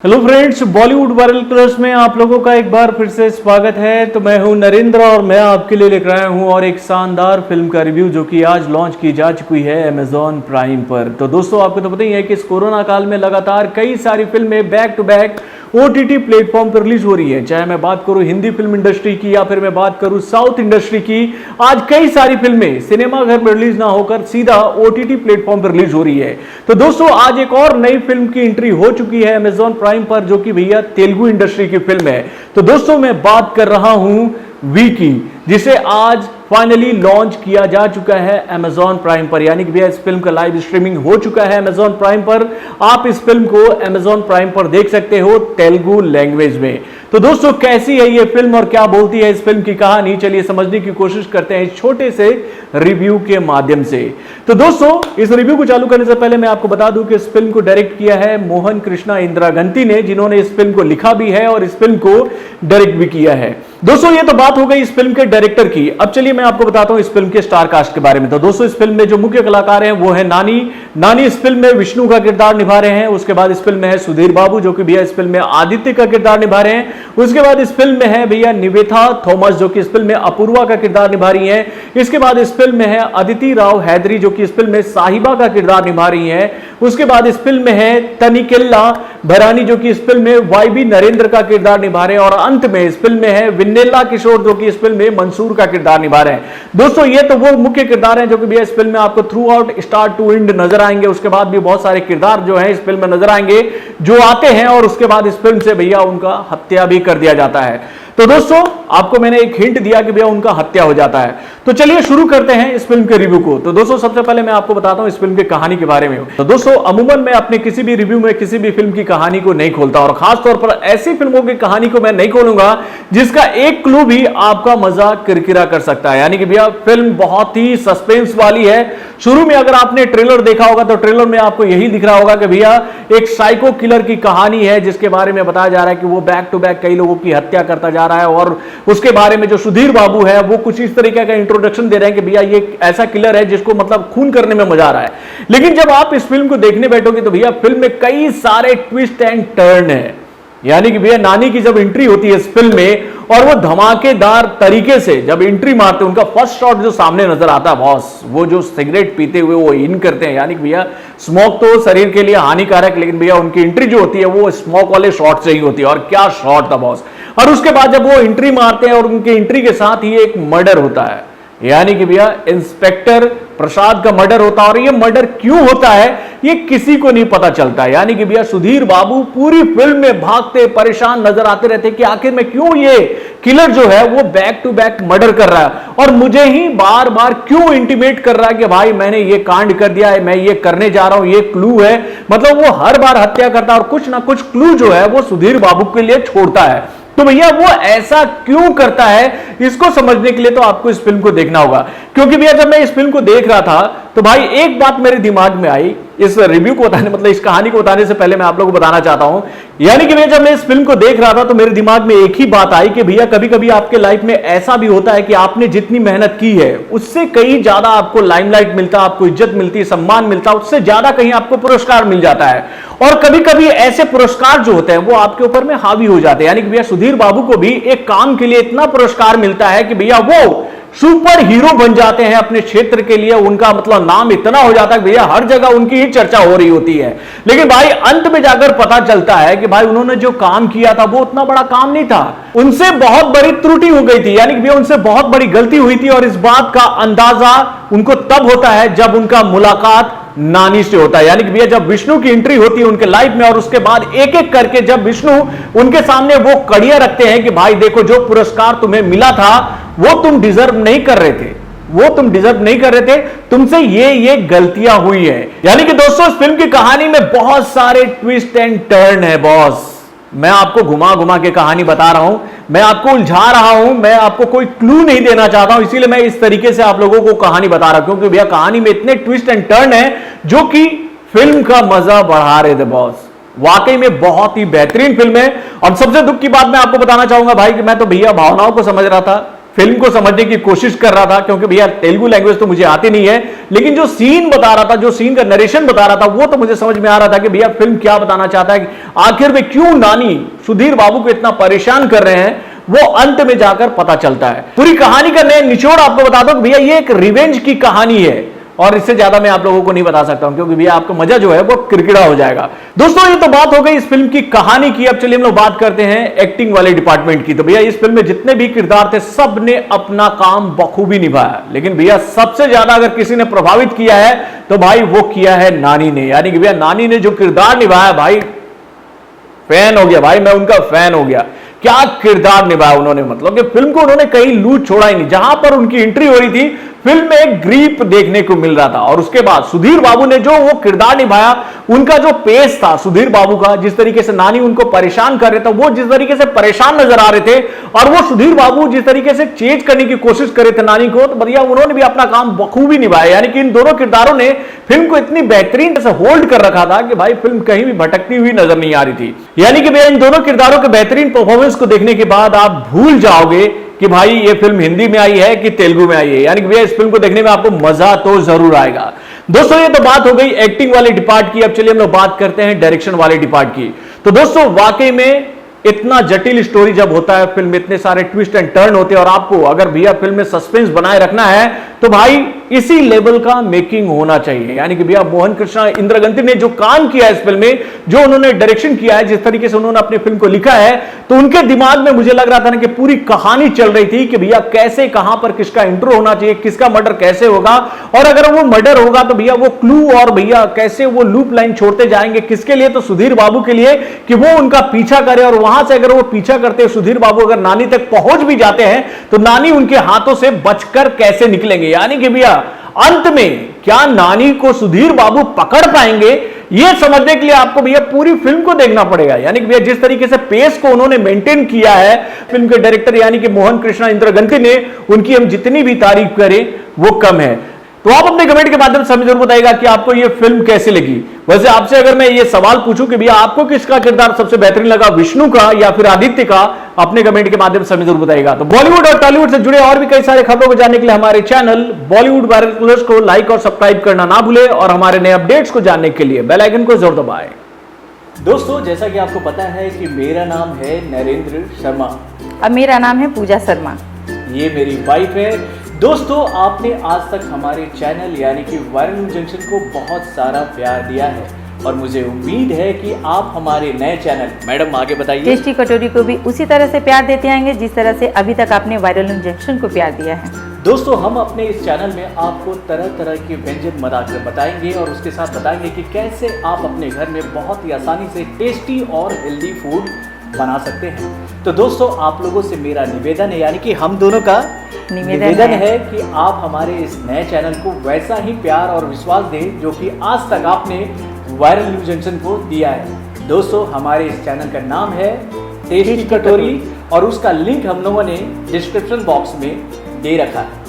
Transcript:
Hello friends, Bollywood viral क्लर्स में आप लोगों का एक बार फिर से स्वागत है। तो मैं हूं नरेंद्र और मैं आपके लिए लेकर आया हूं और एक शानदार फिल्म का रिव्यू जो कि आज लॉन्च की जा चुकी है अमेजॉन प्राइम पर। तो दोस्तों, आपको तो पता ही है कि इस कोरोना काल में लगातार कई सारी फिल्में back to back OTT platform पर रिलीज हो रही है। चाहे मैं बात करूं हिंदी फिल्म इंडस्ट्री की या फिर मैं बात करूं साउथ इंडस्ट्री की, आज कई सारी फिल्में सिनेमा घर में रिलीज ना होकर सीधा OTT प्लेटफॉर्म पर रिलीज हो रही है। तो दोस्तों, आज एक और नई फिल्म की एंट्री हो चुकी है अमेजॉन प्राइम पर, जो कि भैया तेलुगु इंडस्ट्री की फिल्म है। तो दोस्तों, मैं बात कर रहा हूं वी की, जिसे आज फाइनली लॉन्च किया जा चुका है अमेजॉन प्राइम पर। यानी कि भैया इस फिल्म का लाइव स्ट्रीमिंग हो चुका है अमेजॉन प्राइम पर। आप इस फिल्म को अमेजॉन प्राइम पर देख सकते हो तेलुगु लैंग्वेज में। तो दोस्तों, कैसी है ये फिल्म और क्या बोलती है इस फिल्म की कहानी, चलिए समझने की कोशिश करते हैं इस छोटे से रिव्यू के माध्यम से। तो दोस्तों, इस रिव्यू को चालू करने से पहले मैं आपको बता दूं कि इस फिल्म को डायरेक्ट किया है मोहन कृष्णा इंदिरागंती ने, जिन्होंने इस फिल्म को लिखा भी है और इस फिल्म को डायरेक्ट भी किया है। दोस्तों, ये तो बात हो गई इस फिल्म के डायरेक्टर की। अब चलिए मैं आपको बताता हूं इस फिल्म के स्टार कास्ट के बारे में। तो दोस्तों, इस फिल्म में जो मुख्य कलाकार हैं वो है नानी इस फिल्म में विष्णु का किरदार निभा रहे हैं। उसके बाद इस फिल्म में है सुधीर बाबू, जो कि भैया इस फिल्म में आदित्य का किरदार निभा रहे हैं। उसके बाद इस फिल्म में है भैया निवेथा थॉमस, जो कि इस फिल्म में अपूर्वा का किरदार निभा रही हैं। इसके बाद इस फिल्म में है अदिति राव हैदरी, जो कि इस फिल्म में साहिबा का किरदार निभा रही हैं। उसके बाद इस फिल्म में है तनिकेल्ला भरानी, जो कि इस फिल्म में YB नरेंद्र का किरदार निभा रहे हैं। और अंत में इस फिल्म में है विन्नेला किशोर, जो कि इस फिल्म में मंसूर का किरदार निभा रहे हैं। दोस्तों, ये तो वो मुख्य किरदार हैं जो कि भैया इस फिल्म में आपको throughout start to end नजर आएंगे। उसके बाद भी बहुत सारे किरदार जो हैं इस फिल्म में नजर आएंगे जो आते हैं और उसके बाद इस फिल्म से भैया उनका हत्या भी कर दिया जाता है। तो दोस्तों, आपको मैंने एक हिंट दिया कि भैया उनका हत्या हो जाता है। तो चलिए शुरू करते हैं इस फिल्म के रिव्यू को। तो दोस्तों, सबसे पहले मैं आपको बताता हूं इस फिल्म की कहानी के बारे में। तो दोस्तों, अमूमन मैं अपने किसी भी रिव्यू में किसी भी फिल्म की कहानी को नहीं खोलता, और खास तौर पर ऐसी फिल्मों की कहानी को मैं नहीं खोलूंगा जिसका एक क्लू भी आपका मजा किरकिरा कर सकता है। यानी कि भैया फिल्म बहुत ही सस्पेंस वाली है। शुरू में अगर आपने ट्रेलर देखा होगा तो ट्रेलर में आपको यही दिख रहा होगा कि भैया एक साइको किलर की कहानी है, जिसके बारे में बताया जा रहा है कि वो बैक टू बैक कई लोगों की हत्या करता जा रहा है। और उसके बारे में जो सुधीर बाबू है वो कुछ इस तरीके का इंट्रोडक्शन दे रहे हैं कि भैया ये ऐसा किलर है जिसको मतलब खून करने में मजा आ रहा है। लेकिन जब आप इस फिल्म को देखने बैठोगे तो भैया फिल्म में कई सारे ट्विस्ट एंड टर्न है। यानी कि भैया नानी की जब एंट्री होती है इस फिल्म में और वो धमाकेदार तरीके से जब एंट्री मारते हैं, उनका फर्स्ट शॉट जो सामने नजर आता है बॉस, वो जो सिगरेट पीते हुए वो इन करते हैं। यानी कि भैया स्मोक तो शरीर के लिए हानिकारक, लेकिन भैया उनकी एंट्री जो होती है वो स्मोक वाले शॉट से ही होती है। और क्या शॉट था बॉस। और उसके बाद जब वो एंट्री मारते हैं और उनकी एंट्री के साथ ही एक मर्डर होता है। यानी कि भैया इंस्पेक्टर प्रसाद का मर्डर होता है। और ये मर्डर क्यों होता है ये किसी को नहीं पता चलता है। यानी कि भैया सुधीर बाबू पूरी फिल्म में भागते परेशान नजर आते रहते हैं कि आखिर में क्यों ये किलर जो है वो बैक टू बैक मर्डर कर रहा है और मुझे ही बार बार क्यों इंटीमेट कर रहा है कि भाई मैंने ये कांड कर दिया है, मैं ये करने जा रहा हूं, ये क्लू है। मतलब वो हर बार हत्या करता है और कुछ ना कुछ क्लू जो है वो सुधीर बाबू के लिए छोड़ता है। तो भैया वो ऐसा क्यों करता है, इसको समझने के लिए तो आपको इस फिल्म को देखना होगा। क्योंकि भैया जब मैं इस फिल्म को देख रहा था तो भाई एक बात मेरे दिमाग में आई। इस रिव्यू को बताने मतलब इस कहानी को बताने से पहले मैं आप लोगों को बताना चाहता हूं। यानी कि भैया जब मैं इस फिल्म को देख रहा था तो मेरे दिमाग में एक ही बात आई कि भैया कभी कभी आपके लाइफ में ऐसा भी होता है कि आपने जितनी मेहनत की है उससे कहीं ज्यादा आपको लाइमलाइट मिलता, आपको इज्जत मिलती, सम्मान मिलता, उससे ज्यादा कहीं आपको पुरस्कार मिल जाता है। और कभी कभी ऐसे पुरस्कार जो होते हैं वो आपके ऊपर में हावी हो जाते हैं। यानी कि भैया सुधीर बाबू को भी एक काम के लिए इतना पुरस्कार मिलता है कि भैया वो सुपर हीरो बन जाते हैं अपने क्षेत्र के लिए। उनका मतलब नाम इतना हो जाता है कि भैया हर जगह उनकी ही चर्चा हो रही होती है। लेकिन भाई अंत में जाकर पता चलता है कि भाई उन्होंने जो काम किया था वो उतना बड़ा काम नहीं था, उनसे बहुत बड़ी त्रुटि हो गई थी। यानी कि भैया उनसे बहुत बड़ी गलती हुई थी। और इस बात का अंदाजा उनको तब होता है जब उनका मुलाकात नानी से होता है। यानी कि भैया जब विष्णु की एंट्री होती है उनके लाइफ में और उसके बाद एक एक करके जब विष्णु उनके सामने वो कड़ियां रखते हैं कि भाई देखो जो पुरस्कार तुम्हें मिला था वो तुम डिजर्व नहीं कर रहे थे, वो तुम डिजर्व नहीं कर रहे थे, तुमसे ये गलतियां हुई है। यानी कि दोस्तों इस फिल्म की कहानी में बहुत सारे ट्विस्ट एंड टर्न है बॉस। मैं आपको घुमा घुमा के कहानी बता रहा हूं, मैं आपको उलझा रहा हूं, मैं आपको कोई क्लू नहीं देना चाहता हूं, इसीलिए मैं इस तरीके से आप लोगों को कहानी बता रहा हूं। क्योंकि भैया कहानी में इतने ट्विस्ट एंड टर्न है जो कि फिल्म का मजा बढ़ा रहे थे बॉस। वाकई में बहुत ही बेहतरीन फिल्म है। और सबसे दुख की बात मैं आपको बताना चाहूंगा भाई कि मैं तो भैया भावनाओं को समझ रहा था फिल्म को समझने की कोशिश कर रहा था, क्योंकि भैया तेलुगु लैंग्वेज तो मुझे आती नहीं है, लेकिन जो सीन बता रहा था, जो सीन का नरेशन बता रहा था, वो तो मुझे समझ में आ रहा था कि भैया फिल्म क्या बताना चाहता है, आखिर में क्यों नानी सुधीर बाबू को इतना परेशान कर रहे हैं, वो अंत में जाकर पता चलता है। पूरी कहानी का नया निचोड़ आपको बता दो कि भैया ये एक रिवेंज की कहानी है, और इससे ज्यादा मैं आप लोगों को नहीं बता सकता हूं, क्योंकि भैया आपका मजा जो है वो किरकिरा हो जाएगा। दोस्तों ये तो बात हो गई इस फिल्म की कहानी की। अब चलिए हम लोग बात करते हैं एक्टिंग वाले डिपार्टमेंट की। तो भैया इस फिल्म में जितने भी किरदार थे, सब ने अपना काम बखूबी निभाया, लेकिन भैया सबसे ज्यादा अगर किसी ने प्रभावित किया है तो भाई वो किया है नानी ने। यानी कि भैया नानी ने जो किरदार निभाया, भाई फैन हो गया, भाई मैं उनका फैन हो गया। क्या किरदार निभाया उन्होंने, मतलब कि फिल्म को उन्होंने कहीं लूट छोड़ा ही नहीं। जहां पर उनकी एंट्री हो रही थी, फिल्म में एक ग्रीप देखने को मिल रहा था, और उसके बाद सुधीर बाबू ने जो वो किरदार निभाया, उनका जो पेश था सुधीर बाबू का, जिस तरीके से नानी उनको परेशान कर रहे थे, वो जिस तरीके से परेशान नजर आ रहे थे, और वो सुधीर बाबू जिस तरीके से चेंज करने की कोशिश कर रहे थे नानी को, तो भैया उन्होंने भी अपना काम बखूबी निभाया। यानी कि इन दोनों किरदारों ने फिल्म को इतनी बेहतरीन से होल्ड कर रखा था कि भाई फिल्म कहीं भी भटकती हुई नजर नहीं आ रही थी। यानी कि भैया इन दोनों किरदारों के बेहतरीन परफॉर्मेंस को देखने के बाद आप भूल जाओगे कि भाई ये फिल्म हिंदी में आई है कि तेलुगु में आई है। यानी कि भैया इस फिल्म को देखने में आपको मजा तो जरूर आएगा। दोस्तों ये तो बात हो गई एक्टिंग वाले डिपार्ट की। अब चलिए हम लोग बात करते हैं डायरेक्शन वाले डिपार्ट की। तो दोस्तों वाकई में इतना जटिल स्टोरी जब होता है फिल्म में, इतने सारे ट्विस्ट एंड टर्न होते हैं, और आपको अगर भैया फिल्म में सस्पेंस बनाए रखना है तो भाई इसी लेवल का मेकिंग होना चाहिए। यानी कि भैया मोहन कृष्णा इंद्रगंती ने जो काम किया है इस फिल्म में, जो उन्होंने डायरेक्शन किया है, जिस तरीके से उन्होंने अपनी फिल्म को लिखा है, तो उनके दिमाग में मुझे लग रहा था ना कि पूरी कहानी चल रही थी कि भैया कैसे, कहां पर किसका इंट्रो होना चाहिए, किसका मर्डर कैसे होगा, और अगर वो मर्डर होगा तो भैया वो क्लू और भैया कैसे वो लूप लाइन छोड़ते जाएंगे, किसके लिए, तो सुधीर बाबू के लिए, कि वो उनका पीछा करे, और वहां से अगर वो पीछा करते सुधीर बाबू अगर नानी तक पहुंच भी जाते हैं तो नानी उनके हाथों से बचकर कैसे निकलेंगे। यानी कि भैया अंत में क्या नानी को सुधीर बाबू पकड़ पाएंगे, यह समझने के लिए आपको भैया पूरी फिल्म को देखना पड़ेगा। यानी कि भैया जिस तरीके से पेस को उन्होंने मेंटेन किया है फिल्म के डायरेक्टर यानी कि मोहन कृष्णा इंद्रगंती ने, उनकी हम जितनी भी तारीफ करें वो कम है। तो आप अपने कमेंट के माध्यम से हमें जरूर बताइएगा कि आपको ये फिल्म कैसी लगी। वैसे आपसे अगर मैं ये सवाल पूछूं कि भैया आपको किसका किरदार सबसे बेहतरीन लगा, विष्णु का या फिर आदित्य का, अपने कमेंट के माध्यम से हमें जरूर बताइएगा। तो बॉलीवुड और टॉलीवुड से जुड़े और भी कई सारे खबरों को जानने के लिए हमारे चैनल बॉलीवुड वायरल प्लस को लाइक और सब्सक्राइब करना ना भूले, और हमारे नए अपडेट्स को जानने के लिए बेल आइकन को जरूर दबाएं। दोस्तों जैसा कि आपको पता है कि मेरा नाम है नरेंद्र शर्मा और मेरा नाम है पूजा शर्मा। ये मेरी वाइफ है। दोस्तों आपने आज तक हमारे चैनल यानी कि वायरल न्यूज जंक्शन को बहुत सारा प्यार दिया है, और मुझे उम्मीद है कि आप हमारे नए चैनल, मैडम आगे बताइए, टेस्टी कटोरी को भी उसी तरह से प्यार देते आएंगे जिस तरह से अभी तक आपने वायरल न्यूज जंक्शन को प्यार दिया है। दोस्तों हम अपने इस चैनल में आपको तरह तरह के व्यंजन बनाकर बताएंगे, और उसके साथ बताएंगे कि कैसे आप अपने घर में बहुत ही आसानी से टेस्टी और हेल्दी फूड बना सकते हैं। तो दोस्तों आप लोगों से मेरा निवेदन है, यानी कि हम दोनों का निवेदन है कि आप हमारे इस नए चैनल को वैसा ही प्यार और विश्वास दें जो कि आज तक आपने वायरल न्यूज जंक्शन को दिया है। दोस्तों हमारे इस चैनल का नाम है टेस्टी कटोरी, और उसका लिंक हम लोगों ने डिस्क्रिप्शन बॉक्स में दे रखा है।